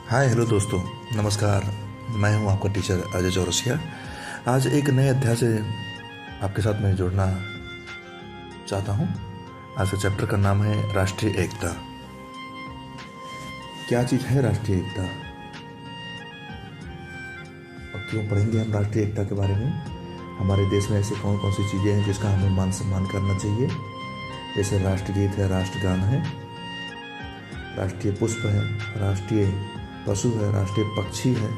Hi hello दोस्तों, नमस्कार। मैं हूं आपका टीचर अजय चौरसिया। आज एक नए अध्याय से आपके साथ मैं जुड़ना चाहता हूं। आज के चैप्टर का नाम है राष्ट्रीय एकता। क्या चीज़ है राष्ट्रीय एकता और क्यों पढ़ेंगे हम राष्ट्रीय एकता के बारे में? हमारे देश में ऐसे कौन कौन सी चीज़ें हैं जिसका हमें मान सम्मान करना चाहिए? जैसे राष्ट्रगीत है, राष्ट्रगान है, राष्ट्रीय पुष्प है, राष्ट्रीय पशु है, राष्ट्रीय पक्षी है।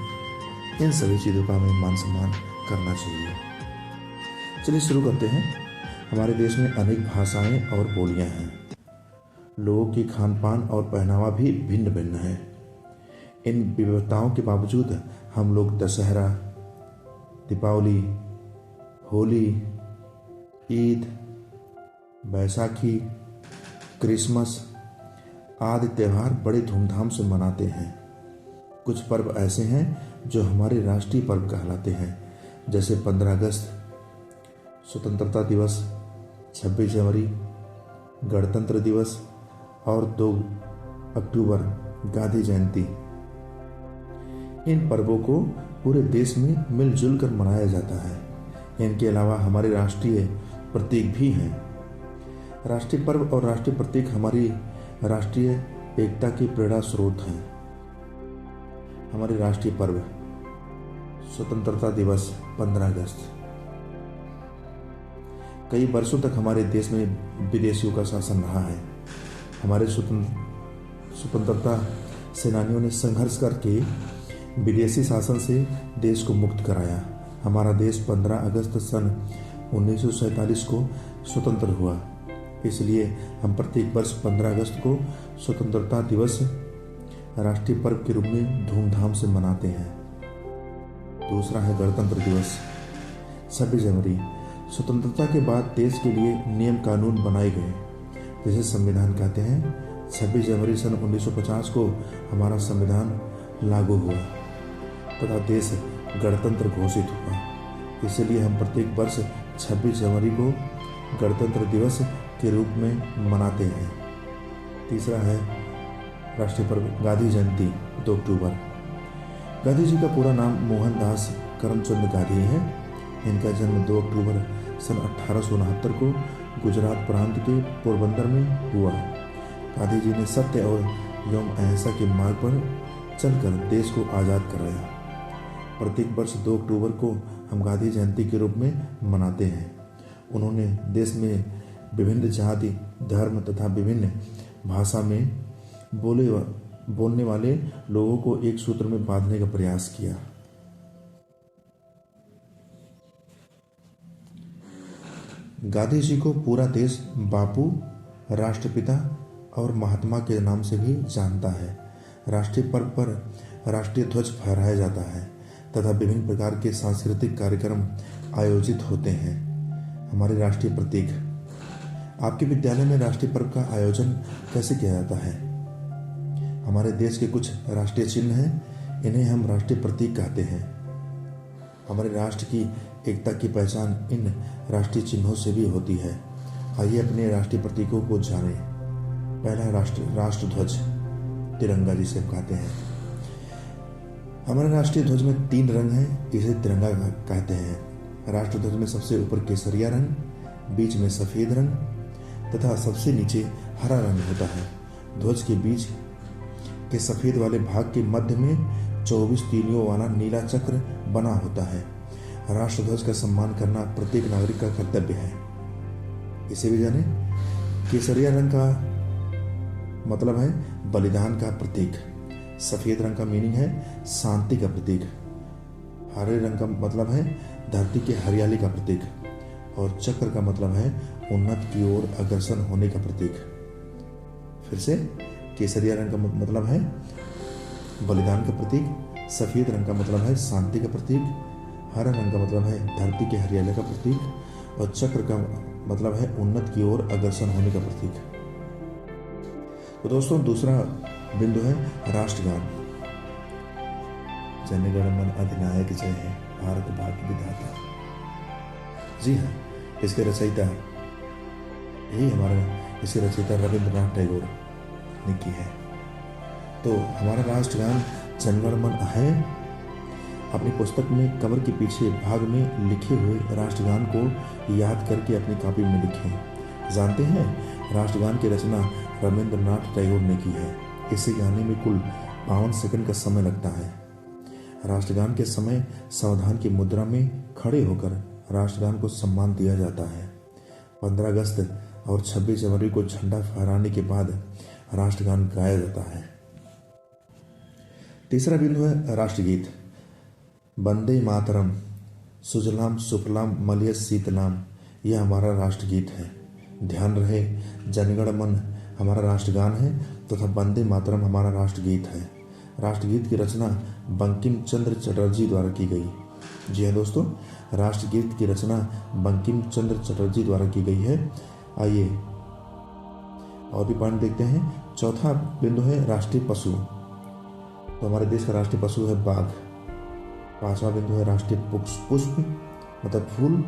इन सभी चीज़ों का हमें मान सम्मान करना चाहिए। चलिए शुरू करते हैं। हमारे देश में अनेक भाषाएं और बोलियां हैं। लोगों की खान पान और पहनावा भी भिन्न भिन्न है। इन विविधताओं के बावजूद हम लोग दशहरा, दीपावली, होली, ईद, बैसाखी, क्रिसमस आदि त्यौहार बड़े धूमधाम से मनाते हैं। कुछ पर्व ऐसे हैं जो हमारे राष्ट्रीय पर्व कहलाते हैं, जैसे 15 अगस्त स्वतंत्रता दिवस, 26 जनवरी गणतंत्र दिवस और 2 अक्टूबर गांधी जयंती। इन पर्वों को पूरे देश में मिलजुल कर मनाया जाता है। इनके अलावा हमारे राष्ट्रीय प्रतीक भी हैं। राष्ट्रीय पर्व और राष्ट्रीय प्रतीक हमारी राष्ट्रीय एकता की प्रेरणा स्रोत हैं। हमारे राष्ट्रीय पर्व स्वतंत्रता दिवस 15 अगस्त। कई वर्षों तक हमारे देश में विदेशियों का शासन रहा है। हमारे स्वतंत्रता सेनानियों ने संघर्ष करके विदेशी शासन से देश को मुक्त कराया। हमारा देश 15 अगस्त सन 1947 को स्वतंत्र हुआ। इसलिए हम प्रत्येक वर्ष 15 अगस्त को स्वतंत्रता दिवस राष्ट्रीय पर्व के रूप में धूमधाम से मनाते हैं। दूसरा है गणतंत्र दिवस। 26 जनवरी स्वतंत्रता के बाद देश के लिए नियम कानून बनाए गए, जिसे संविधान कहते हैं। 26 जनवरी सन 1950 को हमारा संविधान लागू हुआ तथा देश गणतंत्र घोषित हुआ। इसलिए हम प्रत्येक वर्ष 26 जनवरी को गणतंत्र दिवस के रूप में मनाते हैं। तीसरा है राष्ट्रीय पर्व गांधी जयंती 2 अक्टूबर। गांधी जी का पूरा नाम मोहनदास करमचंद गांधी है। इनका जन्म 2 अक्टूबर सन 1869 को गुजरात प्रांत के पोरबंदर में हुआ। गांधी जी ने सत्य और एवं अहिंसा के मार्ग पर चलकर देश को आज़ाद कराया। प्रत्येक वर्ष 2 अक्टूबर को हम गांधी जयंती के रूप में मनाते हैं। उन्होंने देश में विभिन्न जाति, धर्म तथा विभिन्न भाषा में बोलने वाले लोगों को एक सूत्र में बांधने का प्रयास किया। गांधी जी को पूरा देश बापू, राष्ट्रपिता और महात्मा के नाम से भी जानता है। राष्ट्रीय पर्व पर राष्ट्रीय ध्वज फहराया जाता है तथा विभिन्न प्रकार के सांस्कृतिक कार्यक्रम आयोजित होते हैं। हमारे राष्ट्रीय प्रतीक। आपके विद्यालय में राष्ट्रीय पर्व का आयोजन कैसे किया जाता है? हमारे देश के कुछ राष्ट्रीय चिन्ह हैं, इन्हें हम राष्ट्रीय प्रतीक कहते हैं। हमारे राष्ट्र की एकता की पहचान इन राष्ट्रीय चिन्हों से भी होती है। आइए अपने राष्ट्रीय प्रतीकों को जानें। पहला राष्ट्रध्वज, तिरंगा जिसे हम कहते हैं। हमारे राष्ट्रीय ध्वज में 3 रंग हैं, इसे तिरंगा कहते हैं। राष्ट्रध्वज में सबसे ऊपर केसरिया रंग, बीच में सफ़ेद रंग तथा सबसे नीचे हरा रंग होता है। ध्वज के बीच के सफ़ेद वाले भाग के मध्य में 24 तीलियों वाला नीला चक्र बना होता है। राष्ट्रध्वज का सम्मान करना प्रत्येक नागरिक का कर्तव्य है। इसे भी जाने। केसरिया रंग का मतलब है बलिदान का प्रतीक। सफ़ेद रंग का मीनिंग है शांति का प्रतीक। हरे रंग का मतलब है धरती के हरियाली का प्रतीक और चक्र का मतलब है उन्नत की ओर अग्रसर होने का प्रतीक। फिर से, केसरिया रंग का मतलब है बलिदान का प्रतीक, सफ़ेद रंग का मतलब है शांति का प्रतीक, हरा रंग का मतलब है धरती के हरियाली का प्रतीक और चक्र का मतलब है उन्नत की ओर अग्रसर होने का प्रतीक। तो दोस्तों, दूसरा बिंदु है राष्ट्रगान। जनगण मन अधिनायक जय है, भारत भाग्य विधाता। जी हाँ, इसके रचयिता रविंद्रनाथ टैगोर ने की है। तो हमारा राष्ट्रगान जनगण मन है। अपनी पुस्तक में कवर के पीछे भाग में लिखे हुए राष्ट्रगान को याद करके अपनी कॉपी में लिखें। जानते हैं, राष्ट्रगान की रचना रविंद्रनाथ टैगोर ने की है। इसे गाने में कुल 52 सेकंड का समय लगता है। राष्ट्रगान के समय सावधान की मुद्रा में खड़े होकर राष्ट्रगान को सम्मान दिया जाता है। 15 अगस्त और 26 जनवरी को झंडा फहराने के बाद राष्ट्रगान गाया जाता है। तीसरा बिंदु है राष्ट्रगीत। वंदे मातरम, सुजलाम सुफलाम मलयज शीतलाम, यह हमारा राष्ट्रगीत है। ध्यान रहे, जनगण मन हमारा राष्ट्रगान है तथा वंदे मातरम हमारा राष्ट्रगीत है। राष्ट्रगीत की रचना बंकिम चंद्र चटर्जी द्वारा की गई। जी हाँ दोस्तों, राष्ट्रगीत की रचना बंकिम चंद्र चटर्जी द्वारा की गई है। आइए और भी पॉइंट देखते हैं। चौथा बिंदु है राष्ट्रीय पशु। तो हमारे देश का राष्ट्रीय पशु है बाघ। पांचवा बिंदु है राष्ट्रीय पुष्प मतलब फूल।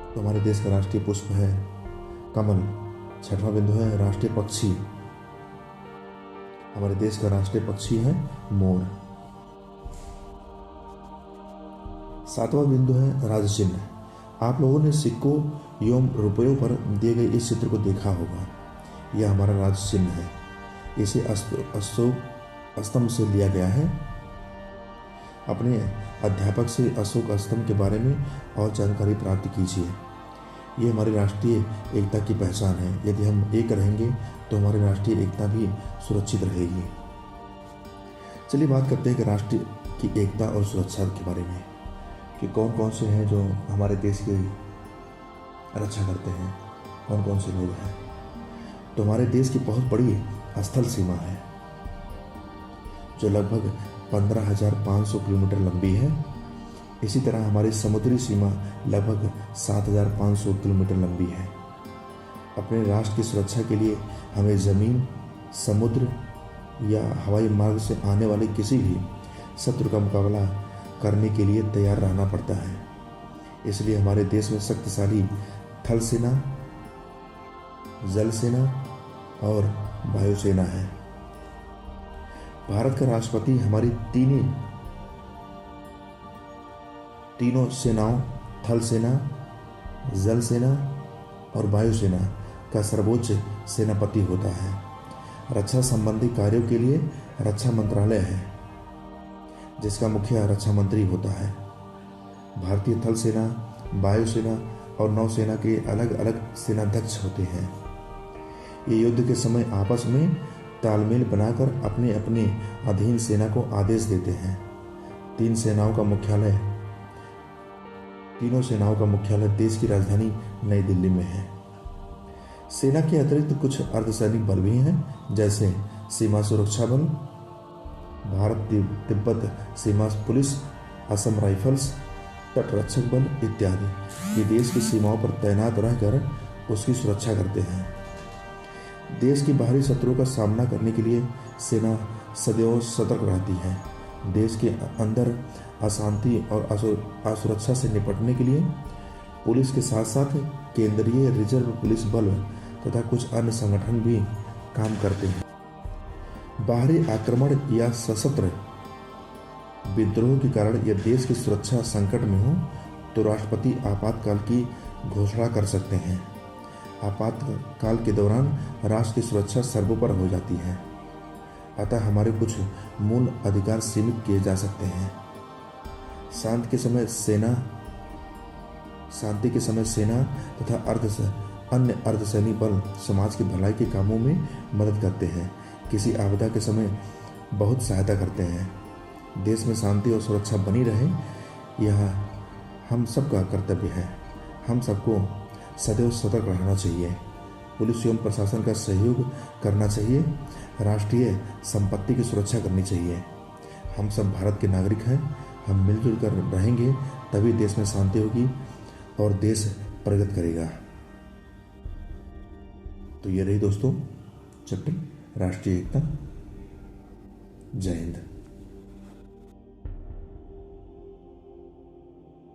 तो हमारे देश का राष्ट्रीय पुष्प है कमल। छठवां बिंदु है राष्ट्रीय पक्षी। हमारे देश का राष्ट्रीय पक्षी है मोर। सातवां बिंदु है राज्य चिन्ह। आप लोगों ने सिक्कों एवं रुपयों पर दिए गए इस चित्र को देखा होगा। यह हमारा राज्य चिन्ह है। इसे अशोक स्तंभ से लिया गया है। अपने अध्यापक से अशोक स्तंभ के बारे में और जानकारी प्राप्त कीजिए। ये हमारी राष्ट्रीय एकता की पहचान है। यदि हम एक रहेंगे तो हमारी राष्ट्रीय एकता भी सुरक्षित रहेगी। चलिए बात करते हैं कि राष्ट्र की एकता और सुरक्षा के बारे में, कि कौन कौन से हैं जो हमारे देश की रक्षा करते हैं, कौन कौन से लोग हैं। तो हमारे देश की बहुत बड़ी स्थल सीमा है जो लगभग 15,500 किलोमीटर लंबी है। इसी तरह हमारी समुद्री सीमा लगभग 7,500 किलोमीटर लंबी है। अपने राष्ट्र की सुरक्षा के लिए हमें ज़मीन, समुद्र या हवाई मार्ग से आने वाले किसी भी शत्रु का मुकाबला करने के लिए तैयार रहना पड़ता है। इसलिए हमारे देश में शक्तिशाली थल सेना, जल सेना और वायुसेना है। भारत का राष्ट्रपति हमारी तीनों सेनाओं, थल सेना, जल सेना और वायुसेना का सर्वोच्च सेनापति होता है। रक्षा संबंधी कार्यों के लिए रक्षा मंत्रालय है जिसका मुखिया रक्षा मंत्री होता है। भारतीय थल सेना, वायुसेना और नौसेना के अलग अलग सेनाध्यक्ष होते हैं। ये युद्ध के समय आपस में तालमेल बनाकर अपने अपने अधीन सेना को आदेश देते हैं। तीनों सेनाओं का मुख्यालय देश की राजधानी नई दिल्ली में है। सेना के अतिरिक्त कुछ अर्धसैनिक बल भी हैं, जैसे सीमा सुरक्षा बल, भारत तिब्बत सीमा पुलिस, असम राइफल्स, तटरक्षक बल इत्यादि। ये देश की सीमाओं पर तैनात रहकर उसकी सुरक्षा करते हैं। देश की बाहरी शत्रुओं का सामना करने के लिए सेना सदैव सतर्क रहती है। देश के अंदर अशांति और असुरक्षा से निपटने के लिए पुलिस के साथ साथ केंद्रीय रिजर्व पुलिस बल तथा कुछ अन्य संगठन भी काम करते हैं। बाहरी आक्रमण या सशस्त्र विद्रोह के कारण यदि देश की सुरक्षा संकट में हो तो राष्ट्रपति आपातकाल की घोषणा कर सकते हैं। आपातकाल के दौरान राष्ट्र की सुरक्षा सर्वोपरि हो जाती है। अतः हमारे कुछ मूल अधिकार सीमित किए जा सकते हैं। शांति के समय सेना तथा अन्य अर्धसैनिक बल समाज की भलाई के कामों में मदद करते हैं। किसी आपदा के समय बहुत सहायता करते हैं। देश में शांति और सुरक्षा बनी रहे, यह हम सबका कर्तव्य है। हम सबको सदैव सतर्क रहना चाहिए। पुलिस एवं प्रशासन का सहयोग करना चाहिए। राष्ट्रीय संपत्ति की सुरक्षा करनी चाहिए। हम सब भारत के नागरिक हैं। हम मिलजुल कर रहेंगे तभी देश में शांति होगी और देश प्रगति करेगा। तो ये रही दोस्तों चैप्टर राष्ट्रीय एकता। जय हिंद।